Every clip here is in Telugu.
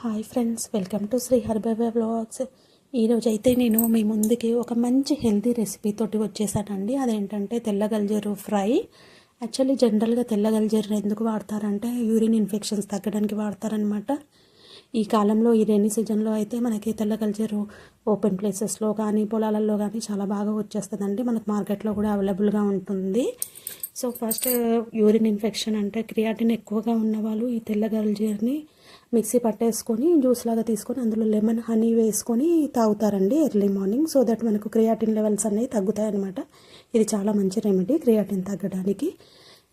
Hi friends, welcome to Shri Haribaba vlogs. ఈరోజు అయితే నేను మీ ముందుకి ఒక మంచి హెల్తీ రెసిపీ తోటి వచ్చేసానండి. అదేంటంటే తెల్ల గల్జరు ఫ్రై. యాక్చువల్లీ జనరల్గా తెల్ల గల్జరు ఎందుకు వాడతారంటే యూరిన్ ఇన్ఫెక్షన్స్ తగ్గడానికి వాడతారనమాట. ఈ కాలంలో ఈ రైనీ సీజన్లో అయితే మనకి తెల్ల గల్జరు ఓపెన్ ప్లేసెస్లో కానీ పొలాలలో కానీ చాలా బాగా వచ్చేస్తుందండి. మనకు మార్కెట్లో కూడా అవైలబుల్గా ఉంటుంది. సో ఫస్ట్ యూరిన్ ఇన్ఫెక్షన్ అంటే క్రియాటిన్ ఎక్కువగా ఉన్నవాళ్ళు ఈ తెల్ల గల్జర్ని మిక్సీ పట్టేసుకొని జ్యూస్ లాగా తీసుకొని అందులో లెమన్ హనీ వేసుకొని తాగుతారండి ఎర్లీ మార్నింగ్. సో దట్ మనకు క్రియాటిన్ లెవెల్స్ అనేవి తగ్గుతాయి అన్నమాట. ఇది చాలా మంచి రెమెడీ క్రియాటిన్ తగ్గడానికి.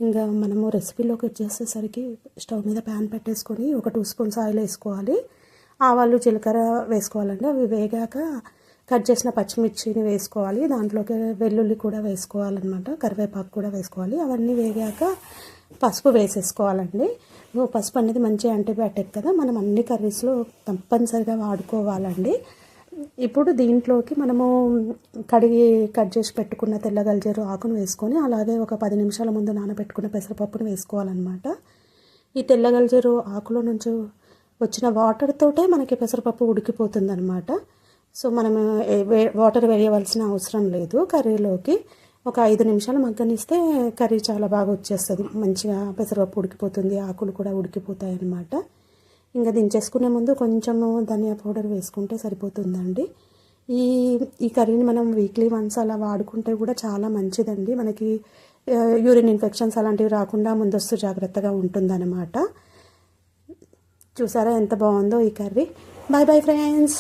ఇంకా మనము రెసిపీలోకి వచ్చేసేసరికి స్టవ్ మీద ప్యాన్ పెట్టేసుకొని ఒక 2 స్పూన్స్ ఆయిల్ వేసుకోవాలి. ఆవాలు జీలకర్ర వేసుకోవాలండి. అవి వేగాక కట్ చేసిన పచ్చిమిర్చిని వేసుకోవాలి. దాంట్లోకి వెల్లుల్లి కూడా వేసుకోవాలన్నమాట. కరివేపాకు కూడా వేసుకోవాలి. అవన్నీ వేగాక పసుపు వేసేసుకోవాలండి. పసుపు అనేది మంచి యాంటీబయాటిక్ కదా, మనం అన్ని కర్రీస్లో తప్పనిసరిగా వాడుకోవాలండి. ఇప్పుడు దీంట్లోకి మనము కడిగి కట్ చేసి పెట్టుకున్న తెల్ల గల్జరు ఆకును వేసుకొని అలాగే ఒక 10 నిమిషాల ముందు నానబెట్టుకున్న పెసరపప్పును వేసుకోవాలన్నమాట. ఈ తెల్ల గల్జరు ఆకులో నుంచి వచ్చిన వాటర్ తోటే మనకి పెసరపప్పు ఉడికిపోతుంది అనమాట. సో మనం వాటర్ వేయవలసిన అవసరం లేదు. కర్రీలోకి ఒక 5 నిమిషాలు మగ్గనిస్తే కర్రీ చాలా బాగా వచ్చేస్తుంది. మంచిగా పెసరపప్పు ఉడికిపోతుంది, ఆకులు కూడా ఉడికిపోతాయి అన్నమాట. ఇంకా దించేసుకునే ముందు కొంచెము ధనియా పౌడర్ వేసుకుంటే సరిపోతుందండి. ఈ కర్రీని మనం వీక్లీ వన్స్ అలా వాడుకుంటే కూడా చాలా మంచిదండి. మనకి యూరిన్ ఇన్ఫెక్షన్స్ అలాంటివి రాకుండా ముందస్తు జాగ్రత్తగా ఉంటుందన్నమాట. చూసారా ఎంత బాగుందో ఈ కర్రీ. Bye bye friends.